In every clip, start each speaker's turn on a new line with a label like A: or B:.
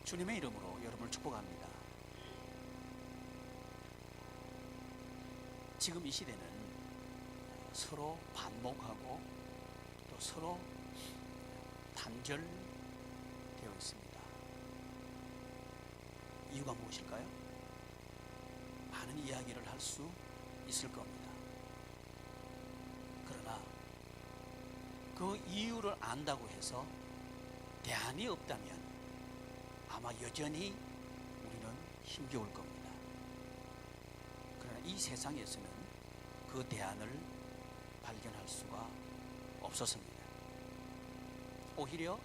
A: 주님의 이름으로 여러분을 축복합니다. 지금 이 시대는 서로 반목하고 또 서로 단절되어 있습니다. 이유가 무엇일까요? 많은 이야기를 할 수 있을 겁니다. 그러나 그 이유를 안다고 해서 대안이 없다면 아마 여전히 우리는 힘겨울 겁니다. 그러나 이 세상에서는 그 대안을 발견할 수가 없었습니다. 오히려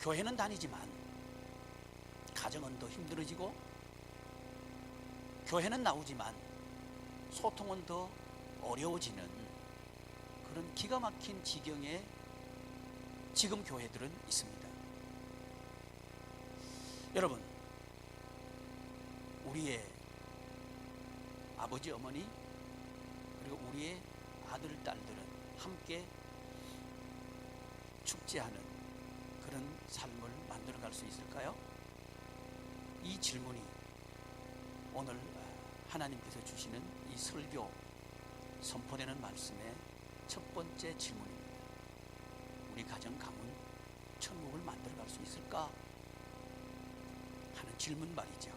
A: 교회는 다니지만 가정은 더 힘들어지고, 교회는 나오지만 소통은 더 어려워지는 그런 기가 막힌 지경에 지금 교회들은 있습니다. 여러분, 우리의 아버지, 어머니, 그리고 우리의 아들, 딸들은 함께 축제하는 그런 삶을 만들어갈 수 있을까요? 이 질문이 오늘 하나님께서 주시는 이 설교 선포되는 말씀의 첫 번째 질문입니다. 우리 가정 가문 천국을 만들어갈 수 있을까 하는 질문 말이죠.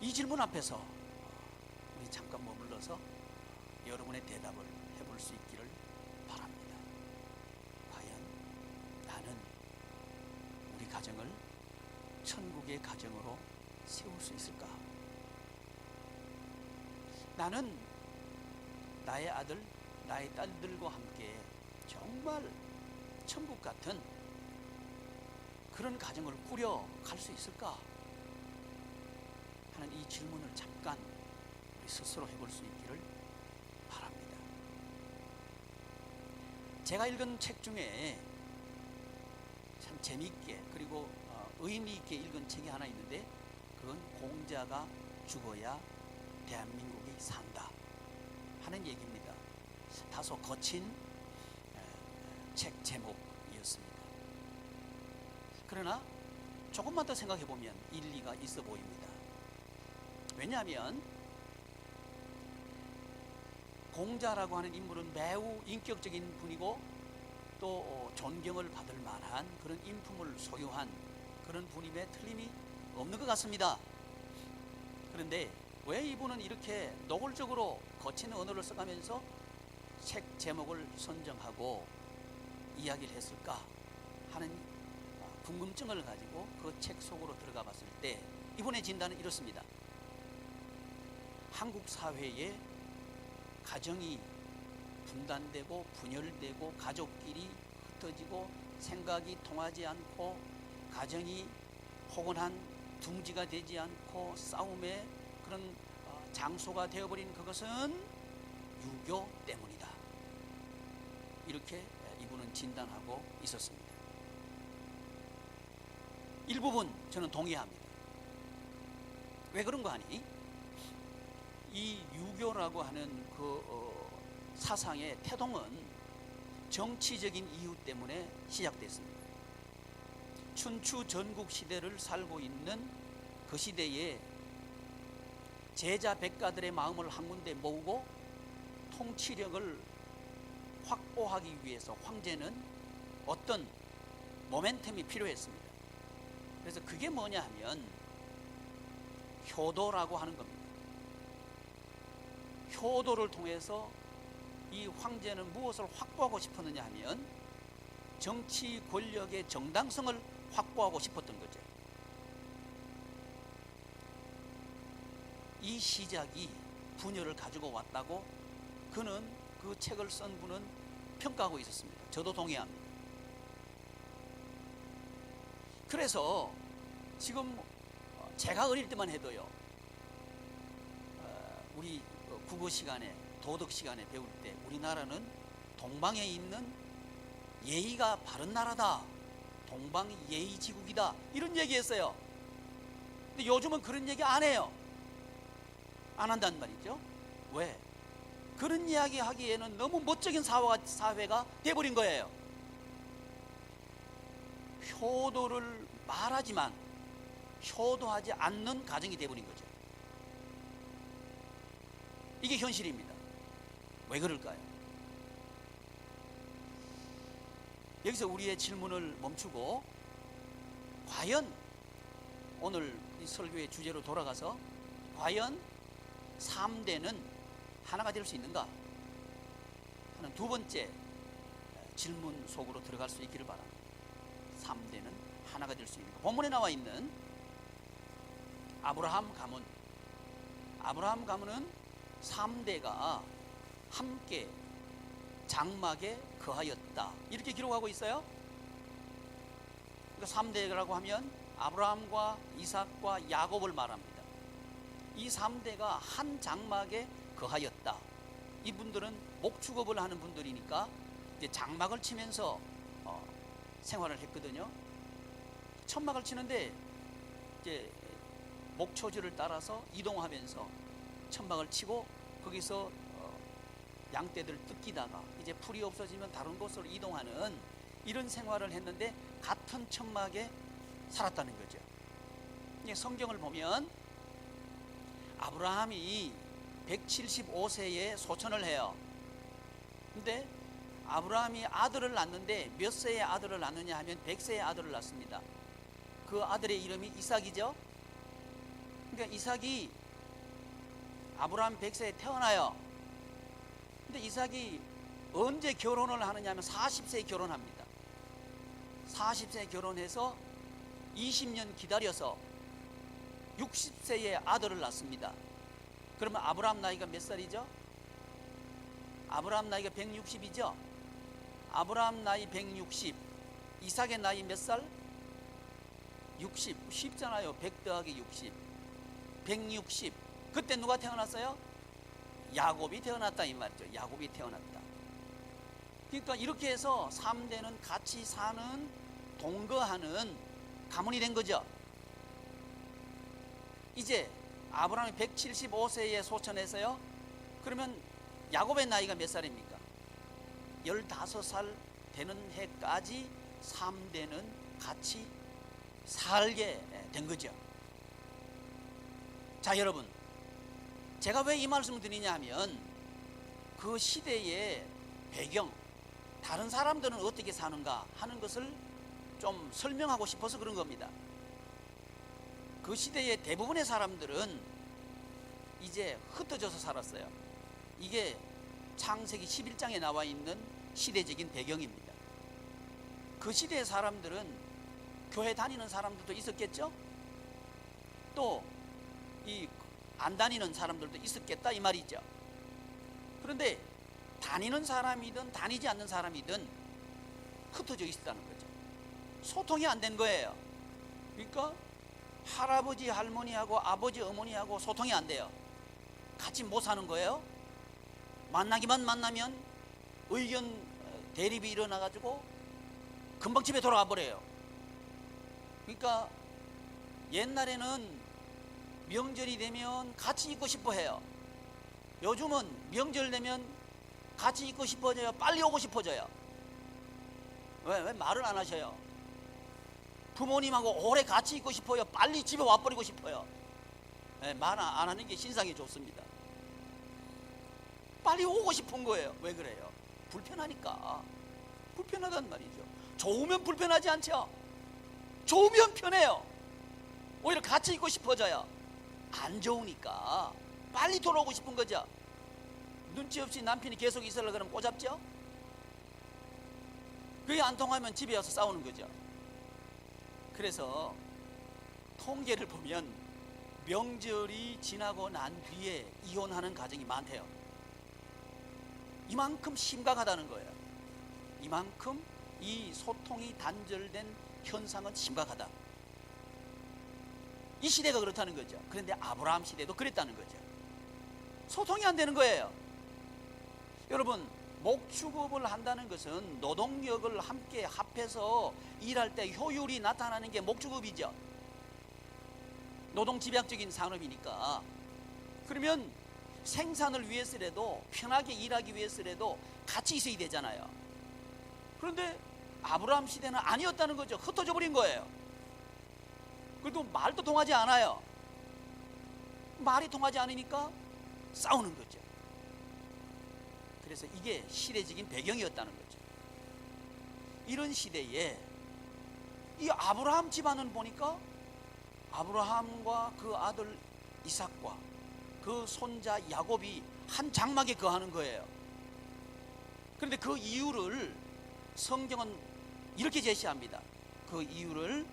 A: 이 질문 앞에서 우리 잠깐 머물러서 여러분의 대답을 해볼 수 있기를 바랍니다. 과연 나는 우리 가정을 천국의 가정으로 세울 수 있을까? 나는 나의 아들, 나의 딸들과 함께 정말 천국 같은 그런 가정을 꾸려갈 수 있을까 하는 이 질문을 잠깐 우리 스스로 해볼 수 있기를 바랍니다. 제가 읽은 책 중에 참 재미있게 그리고 의미 있게 읽은 책이 하나 있는데, 그건 공자가 죽어야 대한민국이 산다 하는 얘기입니다. 다소 거친 책 제목이었습니다. 그러나 조금만 더 생각해 보면 일리가 있어 보입니다. 왜냐하면 공자라고 하는 인물은 매우 인격적인 분이고 또 존경을 받을 만한 그런 인품을 소유한 그런 분임에 틀림이 없는 것 같습니다. 그런데 왜 이분은 이렇게 노골적으로 거친 언어를 써가면서 책 제목을 선정하고 이야기를 했을까 하는 궁금증을 가지고 그 책 속으로 들어가 봤을 때 이분의 진단은 이렇습니다. 한국 사회에 가정이 분단되고 분열되고 가족끼리 흩어지고 생각이 통하지 않고 가정이 포근한 둥지가 되지 않고 싸움의 그런 장소가 되어버린 그것은 유교 때문이다. 이렇게 이분은 진단하고 있었습니다. 일부분 저는 동의합니다. 왜 그런 거 아니? 이 유교라고 하는 그 사상의 태동은 정치적인 이유 때문에 시작됐습니다. 춘추 전국 시대를 살고 있는 그 시대에 제자 백가들의 마음을 한 군데 모으고 통치력을 확보하기 위해서 황제는 어떤 모멘텀이 필요했습니다. 그래서 그게 뭐냐 하면 효도라고 하는 겁니다. 효도를 통해서 이 황제는 무엇을 확보하고 싶었느냐 하면 정치 권력의 정당성을 확보하고 싶었던 거죠. 이 시작이 분열을 가지고 왔다고 그는 그 책을 쓴 분은 평가하고 있었습니다. 저도 동의합니다. 그래서 지금 제가 어릴 때만 해도요, 우리 국어 시간에 도덕 시간에 배울 때 우리나라는 동방에 있는 예의가 바른 나라다, 동방 예의지국이다, 이런 얘기했어요. 근데 요즘은 그런 얘기 안 해요. 안 한단 말이죠. 왜? 그런 이야기 하기에는 너무 멋쩍은 사회가 돼버린 거예요. 효도를 말하지만 효도하지 않는 가정이 되어버린 거죠. 이게 현실입니다. 왜 그럴까요? 여기서 우리의 질문을 멈추고 과연 오늘 이 설교의 주제로 돌아가서 과연 3대는 하나가 될 수 있는가 하는 두 번째 질문 속으로 들어갈 수 있기를 바랍니다. 3대는 하나가 될 수 있는가. 본문에 나와 있는 아브라함 가문은 3대가 함께 장막에 거하였다, 이렇게 기록하고 있어요. 그러니까 3대라고 하면 아브라함과 이삭과 야곱을 말합니다. 이 3대가 한 장막에 거하였다. 이분들은 목축업을 하는 분들이니까 이제 장막을 치면서 생활을 했거든요. 천막을 치는데 이제 목초지를 따라서 이동하면서 천막을 치고 거기서 양떼들 뜯기다가 이제 풀이 없어지면 다른 곳으로 이동하는 이런 생활을 했는데 같은 천막에 살았다는 거죠. 성경을 보면 아브라함이 175세에 소천을 해요. 근데 아브라함이 아들을 낳는데 몇 세의 아들을 낳느냐 하면 100세의 아들을 낳습니다. 그 아들의 이름이 이삭이죠. 그러니까 이삭이 아브라함 100세에 태어나요. 근데 이삭이 언제 결혼을 하느냐 하면 40세에 결혼합니다. 40세에 결혼해서 20년 기다려서 60세에 아들을 낳습니다. 그러면 아브라함 나이가 몇 살이죠? 아브라함 나이가 160이죠? 아브라함 나이 160, 이삭의 나이 몇 살? 60. 쉽잖아요. 100 더하기 60. 160. 그때 누가 태어났어요? 야곱이 태어났다 이 말이죠. 야곱이 태어났다. 그러니까 이렇게 해서 3대는 같이 사는, 동거하는 가문이 된 거죠. 이제 아브라함이 175세에 소천해서요. 그러면 야곱의 나이가 몇 살입니까? 15살 되는 해까지 3대는 같이 살게 된 거죠. 자, 여러분, 제가 왜 이 말씀을 드리냐 하면 그 시대의 배경, 다른 사람들은 어떻게 사는가 하는 것을 좀 설명하고 싶어서 그런 겁니다. 그 시대의 대부분의 사람들은 이제 흩어져서 살았어요. 이게 창세기 11장에 나와 있는 시대적인 배경입니다. 그 시대의 사람들은 교회 다니는 사람들도 있었겠죠? 또 이 안 다니는 사람들도 있었겠다 이 말이죠. 그런데 다니는 사람이든 다니지 않는 사람이든 흩어져 있었다는 거죠. 소통이 안 된 거예요. 그러니까 할아버지 할머니하고 아버지 어머니하고 소통이 안 돼요. 같이 못 사는 거예요. 만나기만 만나면 의견 대립이 일어나가지고 금방 집에 돌아가 버려요. 그러니까 옛날에는 명절이 되면 같이 있고 싶어 해요. 요즘은 명절 되면 같이 있고 싶어져요. 빨리 오고 싶어져요. 왜 말을 안 하셔요? 부모님하고 오래 같이 있고 싶어요. 빨리 집에 와버리고 싶어요. 말 안 하는 게 신상이 좋습니다. 빨리 오고 싶은 거예요. 왜 그래요? 불편하니까. 불편하단 말이죠. 좋으면 불편하지 않죠? 좋으면 편해요. 오히려 같이 있고 싶어져요. 안 좋으니까 빨리 돌아오고 싶은 거죠. 눈치 없이 남편이 계속 있으려고 그러면 꼬잡죠? 그게 안 통하면 집에 와서 싸우는 거죠. 그래서 통계를 보면 명절이 지나고 난 뒤에 이혼하는 가정이 많대요. 이만큼 심각하다는 거예요. 이만큼 이 소통이 단절된 현상은 심각하다. 이 시대가 그렇다는 거죠. 그런데 아브라함 시대도 그랬다는 거죠. 소통이 안 되는 거예요. 여러분, 목축업을 한다는 것은 노동력을 함께 합해서 일할 때 효율이 나타나는 게 목축업이죠. 노동 집약적인 산업이니까. 그러면 생산을 위해서라도, 편하게 일하기 위해서라도 같이 있어야 되잖아요. 그런데 아브라함 시대는 아니었다는 거죠. 흩어져 버린 거예요. 그래도 말도 통하지 않아요. 말이 통하지 않으니까 싸우는 거죠. 그래서 이게 시대적인 배경이었다는 거죠. 이런 시대에 이 아브라함 집안은 보니까 아브라함과 그 아들 이삭과 그 손자 야곱이 한 장막에 거하는 거예요. 그런데 그 이유를 성경은 이렇게 제시합니다. 그 이유를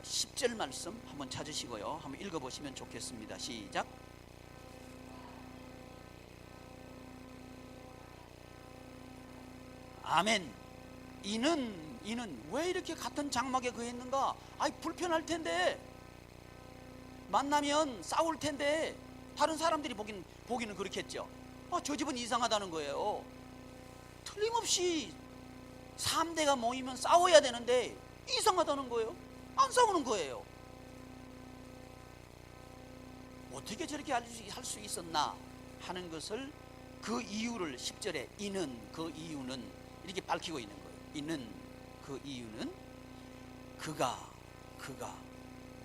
A: 10절 말씀 한번 찾으시고요, 한번 읽어보시면 좋겠습니다. 시작. 아멘. 이는 왜 이렇게 같은 장막에 거했는가? 아이, 불편할 텐데, 만나면 싸울 텐데, 다른 사람들이 보기는 그렇겠죠. 저 집은 이상하다는 거예요. 틀림없이 3대가 모이면 싸워야 되는데 이상하다는 거예요. 안 싸우는 거예요. 어떻게 저렇게 할 수 있었나 하는 것을, 그 이유를 10절에 그 이유는 이렇게 밝히고 있는 거예요. 그 이유는 그가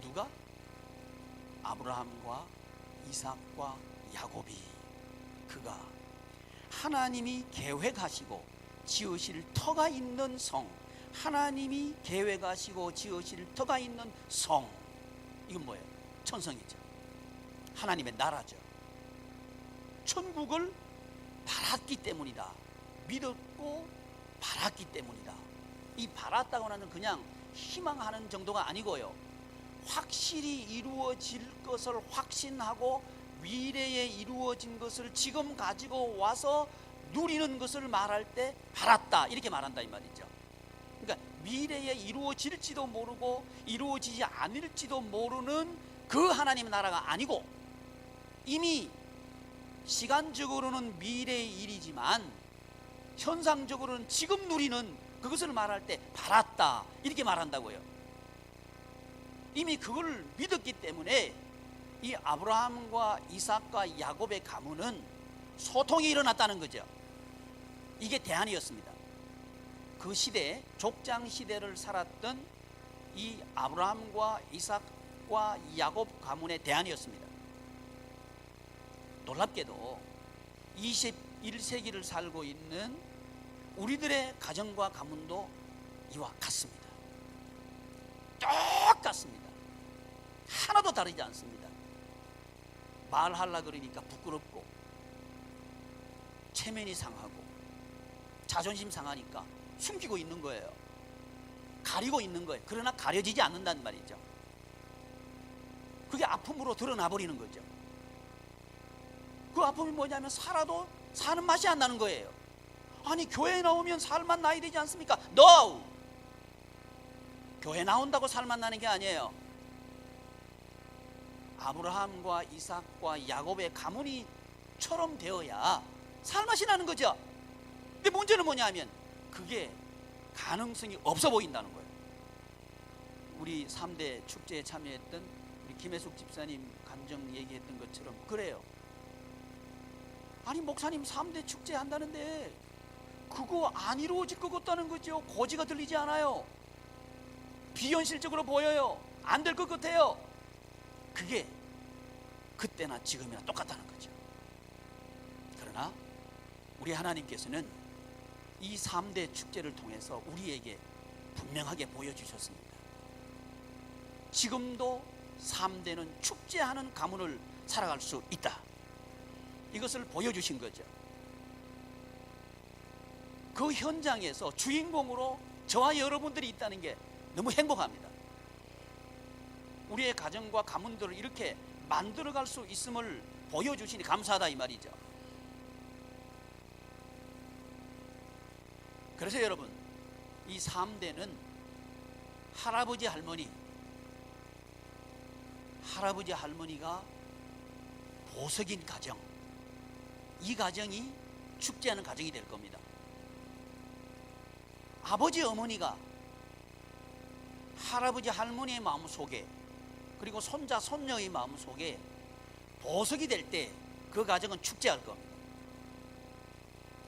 A: 누가? 아브라함과 이삭과 야곱이, 그가 하나님이 계획하시고 지으실 터가 있는 성, 하나님이 계획하시고 지으실 터가 있는 성, 이건 뭐예요? 천성이죠. 하나님의 나라죠. 천국을 바랐기 때문이다. 믿었고 바랐기 때문이다. 이 바랐다고 하는 그냥 희망하는 정도가 아니고요, 확실히 이루어질 것을 확신하고 미래에 이루어진 것을 지금 가지고 와서 누리는 것을 말할 때 바랐다, 이렇게 말한다 이 말이죠. 그러니까 미래에 이루어질지도 모르고 이루어지지 않을지도 모르는 그 하나님의 나라가 아니고, 이미 시간적으로는 미래의 일이지만 현상적으로는 지금 누리는 그것을 말할 때 바랐다, 이렇게 말한다고요. 이미 그걸 믿었기 때문에 이 아브라함과 이삭과 야곱의 가문은 소통이 일어났다는 거죠. 이게 대안이었습니다. 그 시대, 족장 시대를 살았던 이 아브라함과 이삭과 야곱 가문의 대안이었습니다. 놀랍게도 21세기를 살고 있는 우리들의 가정과 가문도 이와 같습니다. 똑같습니다. 하나도 다르지 않습니다. 말하려고 그러니까 부끄럽고 체면이 상하고 자존심 상하니까 숨기고 있는 거예요. 가리고 있는 거예요. 그러나 가려지지 않는단 말이죠. 그게 아픔으로 드러나 버리는 거죠. 그 아픔이 뭐냐면 살아도 사는 맛이 안 나는 거예요. 아니, 교회 나오면 살맛 나야 되지 않습니까? No! 교회 나온다고 살맛 나는 게 아니에요. 아브라함과 이삭과 야곱의 가문이처럼 되어야 살맛이 나는 거죠. 근데 문제는 뭐냐면 그게 가능성이 없어 보인다는 거예요. 우리 3대 축제에 참여했던 우리 김혜숙 집사님 감정 얘기했던 것처럼 그래요. 아니, 목사님 3대 축제 한다는데 그거 안 이루어질 것 같다는 거죠. 고지가 들리지 않아요. 비현실적으로 보여요. 안 될 것 같아요. 그게 그때나 지금이나 똑같다는 거죠. 그러나 우리 하나님께서는 이 3대 축제를 통해서 우리에게 분명하게 보여주셨습니다. 지금도 3대는 축제하는 가문을 살아갈 수 있다. 이것을 보여주신 거죠. 그 현장에서 주인공으로 저와 여러분들이 있다는 게 너무 행복합니다. 우리의 가정과 가문들을 이렇게 만들어갈 수 있음을 보여주시니 감사하다 이 말이죠. 그래서 여러분, 이 3대는 할아버지 할머니가 보석인 가정, 이 가정이 축제하는 가정이 될 겁니다. 아버지 어머니가 할아버지 할머니의 마음속에, 그리고 손자 손녀의 마음속에 보석이 될 때 그 가정은 축제할 겁니다.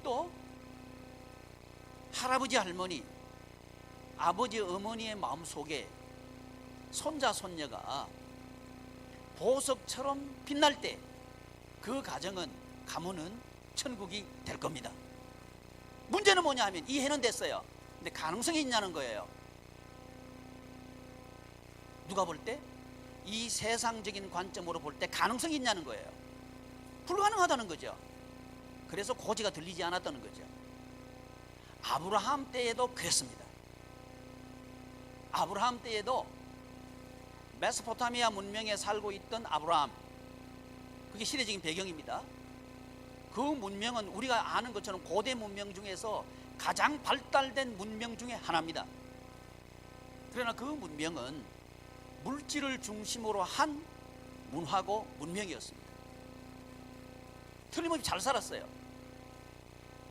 A: 또 할아버지 할머니, 아버지 어머니의 마음속에 손자 손녀가 보석처럼 빛날 때 그 가정은, 가문은 천국이 될 겁니다. 문제는 뭐냐 하면 이해는 됐어요. 근데 가능성이 있냐는 거예요. 누가 볼 때? 이 세상적인 관점으로 볼 때 가능성이 있냐는 거예요. 불가능하다는 거죠. 그래서 고지가 들리지 않았다는 거죠. 아브라함 때에도 그랬습니다. 아브라함 때에도 메소포타미아 문명에 살고 있던 아브라함, 그게 시대적인 배경입니다. 그 문명은 우리가 아는 것처럼 고대 문명 중에서 가장 발달된 문명 중에 하나입니다. 그러나 그 문명은 물질을 중심으로 한 문화고 문명이었습니다. 틀림없이 잘 살았어요.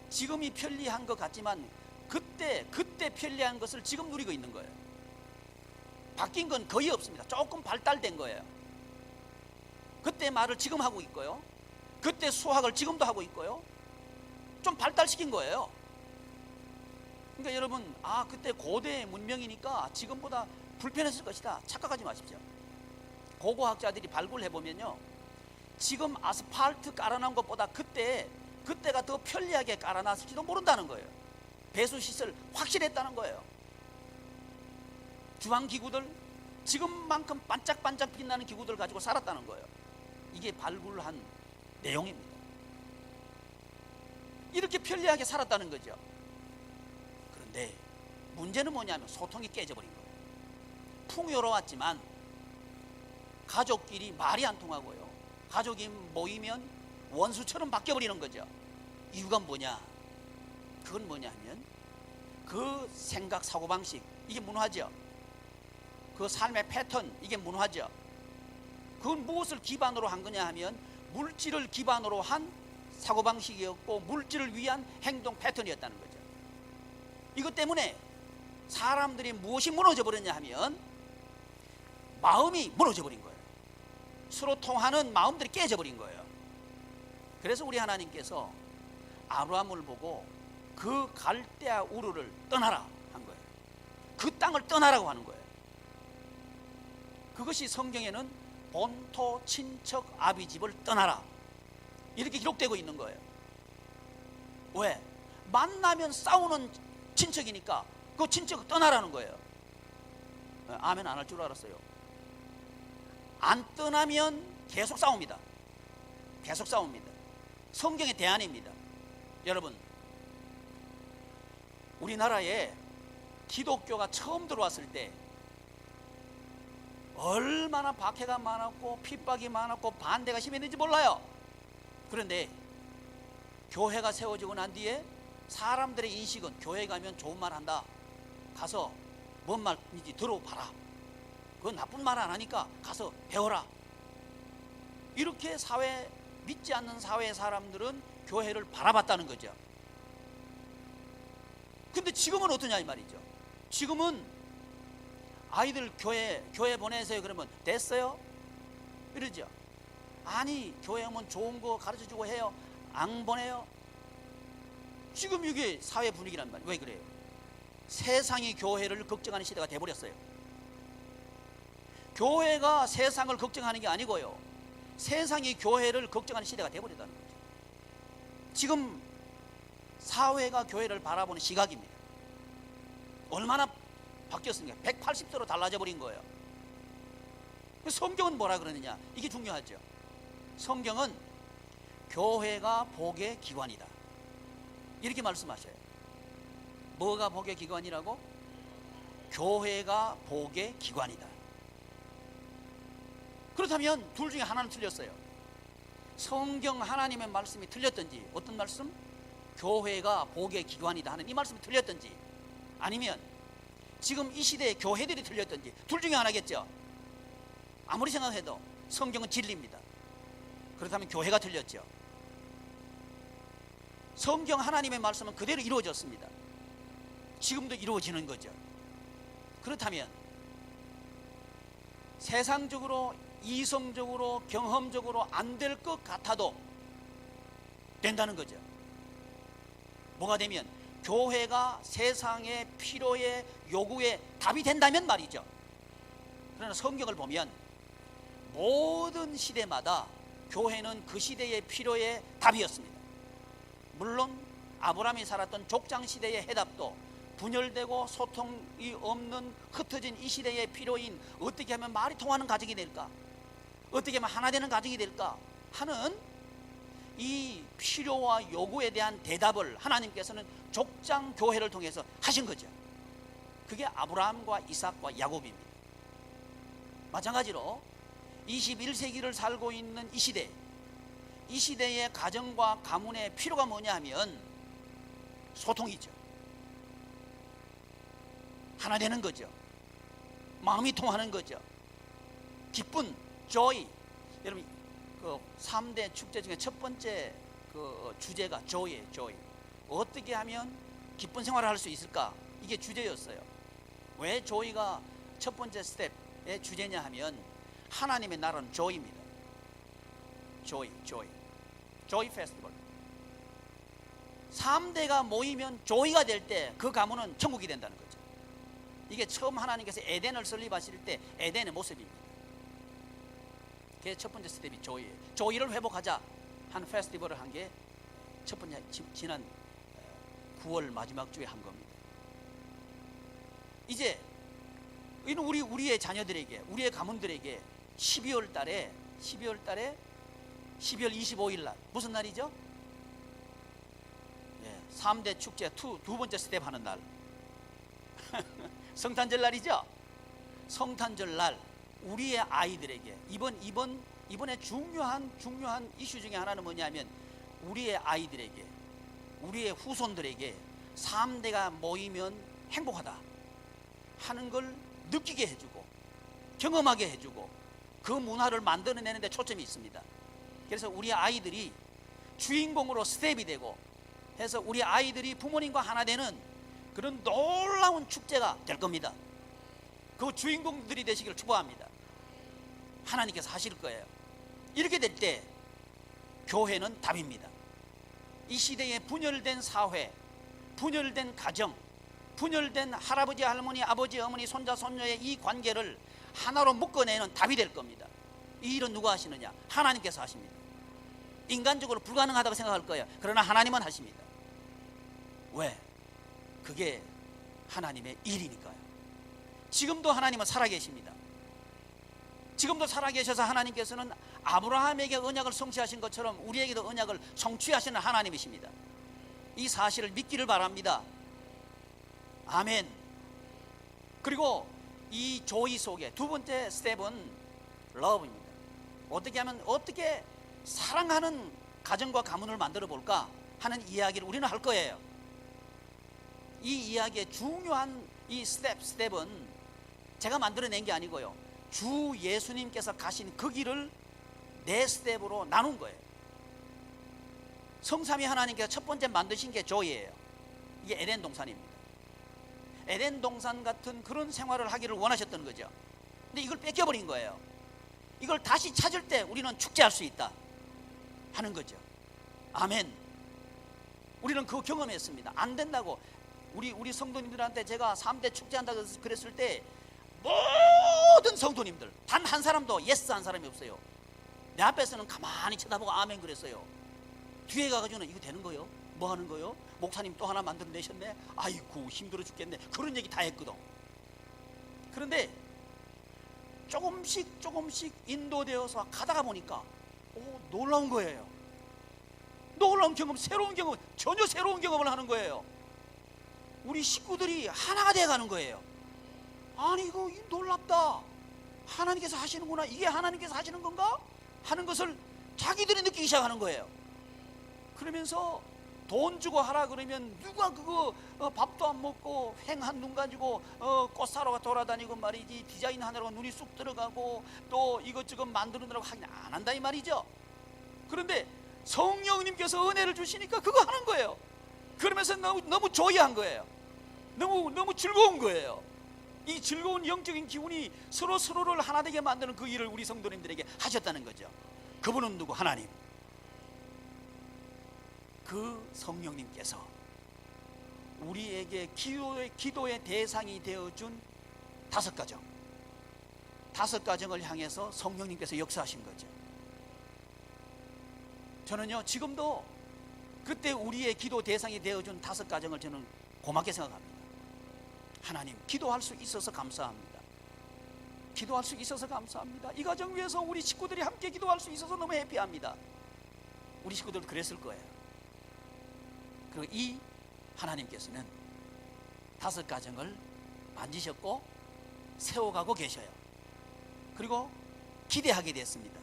A: 지금이 편리한 것 같지만 그때 편리한 것을 지금 누리고 있는 거예요. 바뀐 건 거의 없습니다. 조금 발달된 거예요. 그때 말을 지금 하고 있고요, 그때 수학을 지금도 하고 있고요, 좀 발달시킨 거예요. 그러니까 여러분, 그때 고대 문명이니까 지금보다 불편했을 것이다 착각하지 마십시오. 고고학자들이 발굴해보면요, 지금 아스팔트 깔아놓은 것보다 그때가 더 편리하게 깔아놨을지도 모른다는 거예요. 배수시설 확실했다는 거예요. 주방기구들, 지금만큼 반짝반짝 빛나는 기구들 가지고 살았다는 거예요. 이게 발굴한 내용입니다. 이렇게 편리하게 살았다는 거죠. 그런데 문제는 뭐냐면 소통이 깨져버린 거예요. 풍요로웠지만 가족끼리 말이 안 통하고요, 가족이 모이면 원수처럼 바뀌어버리는 거죠. 이유가 뭐냐? 그건 뭐냐 하면 그 생각 사고방식, 이게 문화죠. 그 삶의 패턴, 이게 문화죠. 그건 무엇을 기반으로 한 거냐 하면 물질을 기반으로 한 사고방식이었고 물질을 위한 행동 패턴이었다는 거죠. 이것 때문에 사람들이 무엇이 무너져 버렸냐 하면 마음이 무너져 버린 거예요. 서로 통하는 마음들이 깨져 버린 거예요. 그래서 우리 하나님께서 아브라함을 보고 그 갈대아 우르를 떠나라 한 거예요. 그 땅을 떠나라고 하는 거예요. 그것이 성경에는 본토 친척 아비집을 떠나라 이렇게 기록되고 있는 거예요. 왜? 만나면 싸우는 친척이니까 그 친척을 떠나라는 거예요. 아멘 안 할 줄 알았어요. 안 떠나면 계속 싸웁니다. 계속 싸웁니다. 성경의 대안입니다. 여러분, 우리나라에 기독교가 처음 들어왔을 때 얼마나 박해가 많았고 핍박이 많았고 반대가 심했는지 몰라요. 그런데 교회가 세워지고 난 뒤에 사람들의 인식은 교회 가면 좋은 말 한다, 가서 뭔 말인지 들어봐라, 그건 나쁜 말 안 하니까 가서 배워라, 이렇게 믿지 않는 사회의 사람들은 교회를 바라봤다는 거죠. 근데 지금은 어떠냐 이 말이죠. 지금은 아이들 교회 보내세요 그러면 됐어요? 이러죠. 아니 교회 오면 좋은 거 가르쳐주고 해요. 안 보내요. 지금 이게 사회 분위기란 말이에요. 왜 그래요? 세상이 교회를 걱정하는 시대가 돼버렸어요. 교회가 세상을 걱정하는 게 아니고요, 세상이 교회를 걱정하는 시대가 돼버렸다는 거죠. 지금 사회가 교회를 바라보는 시각입니다. 얼마나 바뀌었습니까? 180도로 달라져 버린 거예요. 성경은 뭐라 그러느냐, 이게 중요하죠. 성경은 교회가 복의 기관이다 이렇게 말씀하셔요. 뭐가 복의 기관이라고? 교회가 복의 기관이다. 그렇다면 둘 중에 하나는 틀렸어요. 성경 하나님의 말씀이 틀렸든지, 어떤 말씀? 교회가 복의 기관이다 하는 이 말씀이 틀렸든지, 아니면 지금 이 시대의 교회들이 틀렸든지, 둘 중에 하나겠죠. 아무리 생각해도 성경은 진리입니다. 그렇다면 교회가 틀렸죠. 성경 하나님의 말씀은 그대로 이루어졌습니다. 지금도 이루어지는 거죠. 그렇다면 세상적으로, 이성적으로, 경험적으로 안 될 것 같아도 된다는 거죠. 뭐가 되면? 교회가 세상의 필요에 요구에 답이 된다면 말이죠. 그러나 성경을 보면 모든 시대마다 교회는 그 시대의 필요에 답이었습니다. 물론 아브라함이 살았던 족장 시대의 해답도 분열되고 소통이 없는 흩어진 이 시대의 필요인 어떻게 하면 말이 통하는 가정이 될까, 어떻게 하면 하나 되는 가정이 될까 하는 이 필요와 요구에 대한 대답을 하나님께서는 족장 교회를 통해서 하신 거죠. 그게 아브라함과 이삭과 야곱입니다. 마찬가지로 21세기를 살고 있는 이 시대, 이 시대의 가정과 가문의 필요가 뭐냐 하면 소통이죠. 하나 되는 거죠. 마음이 통하는 거죠. 기쁜, joy. 여러분 그 3대 축제 중에 첫 번째 그 주제가 joy예요. joy. 어떻게 하면 기쁜 생활을 할 수 있을까? 이게 주제였어요. 왜 joy가 첫 번째 스텝의 주제냐 하면 하나님의 나라는 joy입니다. joy 페스티벌. 3대가 모이면 joy가 될 때 그 가문은 천국이 된다는 거죠. 이게 처음 하나님께서 에덴을 설립하실 때 에덴의 모습입니다. 그게 첫 번째 스텝이 joy예요. joy를 회복하자 한 페스티벌을 한 게 첫 번째 지난 9월 마지막 주에 한 겁니다. 이제 우리의 자녀들에게, 우리의 가문들에게 12월 달에 12월 25일 날 무슨 날이죠? 3대 축제 두 번째 스텝 하는 날 성탄절 날이죠. 성탄절 날 우리의 아이들에게 이번에 중요한 이슈 중에 하나는 뭐냐면 우리의 아이들에게, 우리의 후손들에게 3대가 모이면 행복하다 하는 걸 느끼게 해주고 경험하게 해주고 그 문화를 만들어내는 데 초점이 있습니다. 그래서 우리 아이들이 주인공으로 스텝이 되고 해서 우리 아이들이 부모님과 하나 되는 그런 놀라운 축제가 될 겁니다. 그 주인공들이 되시기를 축복합니다. 하나님께서 하실 거예요. 이렇게 될 때 교회는 답입니다. 이 시대의 분열된 사회, 분열된 가정, 분열된 할아버지, 할머니, 아버지, 어머니, 손자, 손녀의 이 관계를 하나로 묶어내는 답이 될 겁니다. 이 일은 누가 하시느냐? 하나님께서 하십니다. 인간적으로 불가능하다고 생각할 거예요. 그러나 하나님은 하십니다. 왜? 그게 하나님의 일이니까요. 지금도 하나님은 살아계십니다. 지금도 살아계셔서 하나님께서는 아브라함에게 언약을 성취하신 것처럼 우리에게도 언약을 성취하시는 하나님이십니다. 이 사실을 믿기를 바랍니다. 아멘. 그리고 이 조이 속에 두 번째 스텝은 러브입니다. 어떻게 하면 어떻게 사랑하는 가정과 가문을 만들어 볼까 하는 이야기를 우리는 할 거예요. 이 이야기의 중요한 이 스텝은 제가 만들어낸 게 아니고요. 주 예수님께서 가신 그 길을 네 스텝으로 나눈 거예요. 성삼위 하나님께서 첫 번째 만드신 게 조이예요. 이게 에덴 동산입니다. 에덴 동산 같은 그런 생활을 하기를 원하셨던 거죠. 근데 이걸 뺏겨버린 거예요. 이걸 다시 찾을 때 우리는 축제할 수 있다 하는 거죠. 아멘. 우리는 그거 경험했습니다. 안 된다고 우리 성도님들한테 제가 3대 축제한다고 그랬을 때 모든 성도님들 단 한 사람도 예스 한 사람이 없어요. 내 앞에서는 가만히 쳐다보고 아멘 그랬어요. 뒤에 가가지고는 이거 되는 거요? 뭐 하는 거요? 목사님 또 하나 만들어내셨네? 아이고 힘들어 죽겠네. 그런 얘기 다 했거든. 그런데 조금씩 인도되어서 가다가 보니까 놀라운 거예요. 놀라운 경험, 새로운 경험, 전혀 새로운 경험을 하는 거예요. 우리 식구들이 하나가 돼가는 거예요. 아니 이거 놀랍다. 하나님께서 하시는구나. 이게 하나님께서 하시는 건가? 하는 것을 자기들이 느끼기 시작하는 거예요. 그러면서 돈 주고 하라 그러면 누가 그거 밥도 안 먹고 횡한 눈 가지고 꽃 사러 돌아다니고 말이지, 디자인 하느라고 눈이 쑥 들어가고 또 이것저것 만드느라고 하긴 안 한다 이 말이죠. 그런데 성령님께서 은혜를 주시니까 그거 하는 거예요. 그러면서 너무 조이한 거예요. 너무 즐거운 거예요. 이 즐거운 영적인 기운이 서로를 하나 되게 만드는 그 일을 우리 성도님들에게 하셨다는 거죠. 그분은 누구? 하나님. 그 성령님께서 우리에게 기도의 대상이 되어준 5가정, 5가정을 향해서 성령님께서 역사하신 거죠. 저는요, 지금도 그때 우리의 기도 대상이 되어준 5가정을 저는 고맙게 생각합니다. 하나님, 기도할 수 있어서 감사합니다. 기도할 수 있어서 감사합니다. 이 가정 위해서 우리 식구들이 함께 기도할 수 있어서 너무 해피합니다. 우리 식구들도 그랬을 거예요. 그리고 이 하나님께서는 5가정을 만지셨고 세워가고 계셔요. 그리고 기대하게 됐습니다.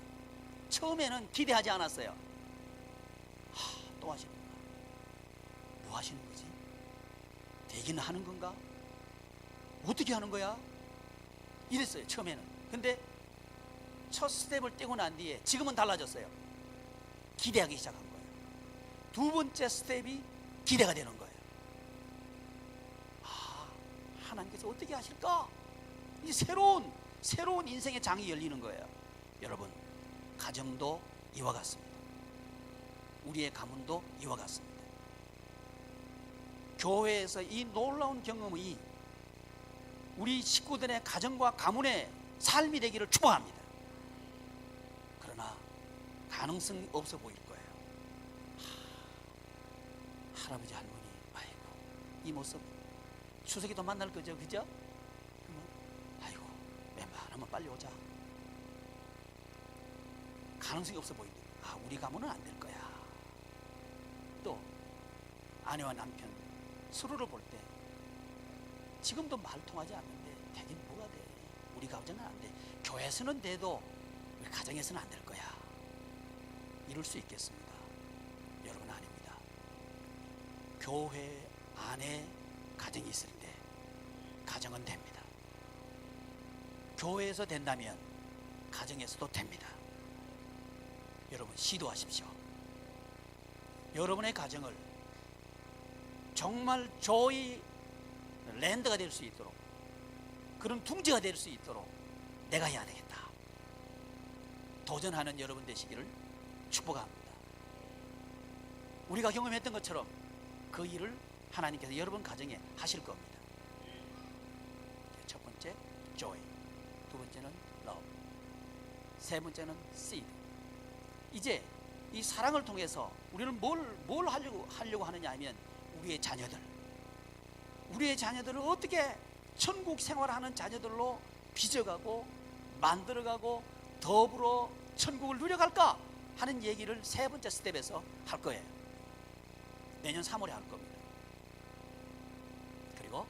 A: 처음에는 기대하지 않았어요. 또 하시는 건가? 뭐 하시는 거지? 되기는 하는 건가? 어떻게 하는 거야? 이랬어요, 처음에는. 근데 첫 스텝을 떼고 난 뒤에 지금은 달라졌어요. 기대하기 시작한 거예요. 2번째 스텝이 기대가 되는 거예요. 하나님께서 어떻게 하실까? 이 새로운 인생의 장이 열리는 거예요. 여러분, 가정도 이와 같습니다. 우리의 가문도 이와 같습니다. 교회에서 이 놀라운 경험이 우리 식구들의 가정과 가문의 삶이 되기를 축복합니다. 그러나 가능성이 없어 보일 거예요. 할아버지 할머니, 아이고, 이 모습 추석에도 만날 거죠, 그죠? 그러면 아이고, 웬만하면 빨리 오자. 가능성이 없어 보인다. 우리 가문은 안 될 거야. 또 아내와 남편 서로를 볼 때 지금도 말 통하지 않는데 되긴 뭐가 돼? 우리 가정은 안 돼. 교회에서는 돼도 우리 가정에서는 안 될 거야. 이럴 수 있겠습니다. 여러분, 아닙니다. 교회 안에 가정이 있을 때 가정은 됩니다. 교회에서 된다면 가정에서도 됩니다. 여러분, 시도하십시오. 여러분의 가정을 정말 조이 랜드가 될 수 있도록, 그런 둥지가 될 수 있도록 내가 해야 되겠다. 도전하는 여러분 되시기를 축복합니다. 우리가 경험했던 것처럼 그 일을 하나님께서 여러분 가정에 하실 겁니다. 첫 번째, joy. 2번째는 love. 3번째는 seed. 이제 이 사랑을 통해서 우리는 뭘 하려고 하느냐 하면 우리의 자녀들을 어떻게 천국 생활하는 자녀들로 빚어가고 만들어가고 더불어 천국을 누려갈까 하는 얘기를 3번째 스텝에서 할 거예요. 내년 3월에 할 겁니다. 그리고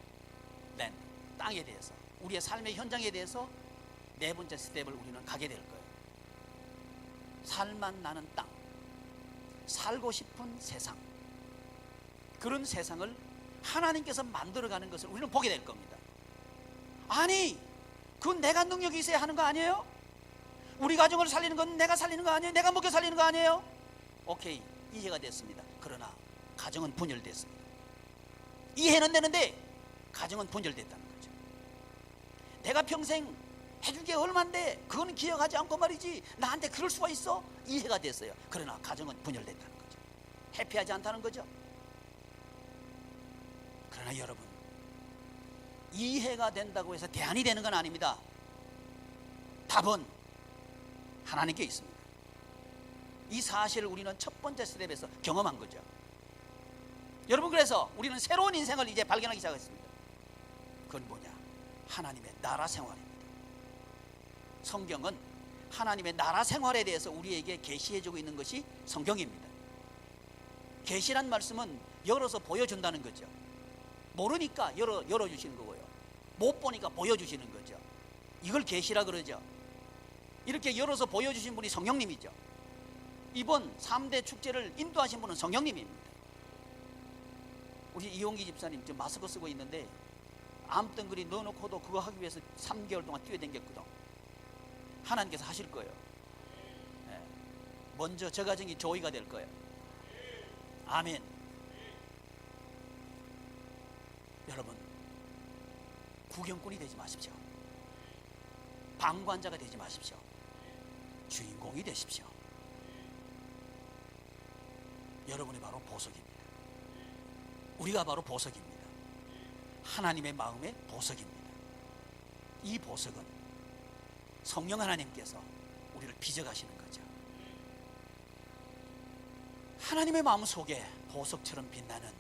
A: 랜드, 땅에 대해서, 우리의 삶의 현장에 대해서 4번째 스텝을 우리는 가게 될 거예요. 살만 나는 땅, 살고 싶은 세상, 그런 세상을 하나님께서 만들어가는 것을 우리는 보게 될 겁니다. 아니, 그건 내가 능력이 있어야 하는 거 아니에요? 우리 가정을 살리는 건 내가 살리는 거 아니에요? 내가 먹여 살리는 거 아니에요? 오케이, 이해가 됐습니다. 그러나 가정은 분열됐습니다. 이해는 되는데 가정은 분열됐다는 거죠. 내가 평생 해준 게 얼만데 그거는 기억하지 않고 말이지, 나한테 그럴 수가 있어? 이해가 됐어요. 그러나 가정은 분열됐다는 거죠. 해피하지 않다는 거죠. 그러나 여러분, 이해가 된다고 해서 대안이 되는 건 아닙니다. 답은 하나님께 있습니다. 이 사실을 우리는 첫 번째 스텝에서 경험한 거죠. 여러분, 그래서 우리는 새로운 인생을 이제 발견하기 시작했습니다. 그건 뭐냐? 하나님의 나라 생활입니다. 성경은 하나님의 나라 생활에 대해서 우리에게 계시해주고 있는 것이 성경입니다. 계시란 말씀은 열어서 보여준다는 거죠. 모르니까 열어주시는 거고요. 못 보니까 보여주시는 거죠. 이걸 계시라 그러죠. 이렇게 열어서 보여주신 분이 성령님이죠. 이번 3대 축제를 인도하신 분은 성령님입니다. 우리 이용기 집사님 지금 마스크 쓰고 있는데 암덩어리 넣어놓고도 그거 하기 위해서 3개월 동안 뛰어댕겼거든. 하나님께서 하실 거예요. 먼저 저 가정이 조이가 될 거예요. 아멘. 여러분, 구경꾼이 되지 마십시오. 방관자가 되지 마십시오. 주인공이 되십시오. 여러분이 바로 보석입니다. 우리가 바로 보석입니다. 하나님의 마음의 보석입니다. 이 보석은 성령 하나님께서 우리를 빚어가시는 거죠. 하나님의 마음 속에 보석처럼 빛나는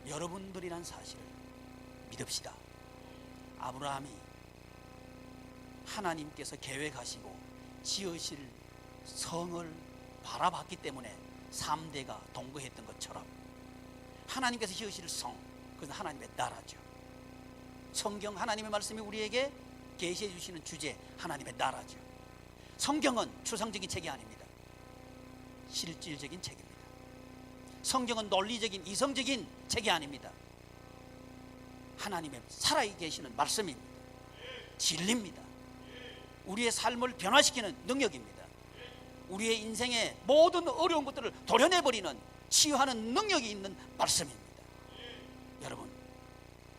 A: 여러분들이란 사실을 믿읍시다. 아브라함이 하나님께서 계획하시고 지으실 성을 바라봤기 때문에 3대가 동거했던 것처럼 하나님께서 지으실 성, 그것은 하나님의 나라죠. 성경 하나님의 말씀이 우리에게 계시해 주시는 주제, 하나님의 나라죠. 성경은 추상적인 책이 아닙니다. 실질적인 책입니다. 성경은 논리적인 이성적인 책이 아닙니다. 하나님의 살아계시는 말씀입니다. 진리입니다. 우리의 삶을 변화시키는 능력입니다. 우리의 인생의 모든 어려운 것들을 도려내버리는 치유하는 능력이 있는 말씀입니다. 여러분,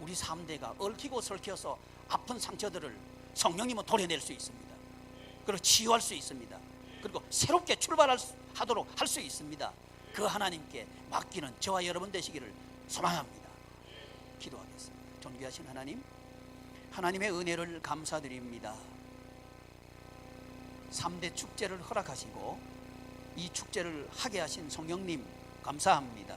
A: 우리 3대가 얽히고 설켜서 아픈 상처들을 성령님은 도려낼 수 있습니다. 그리고 치유할 수 있습니다. 그리고 새롭게 출발하도록 할 수 있습니다. 그 하나님께 맡기는 저와 여러분 되시기를 소망합니다. 기도하겠습니다. 존귀하신 하나님, 하나님의 은혜를 감사드립니다. 3대 축제를 허락하시고 이 축제를 하게 하신 성령님 감사합니다.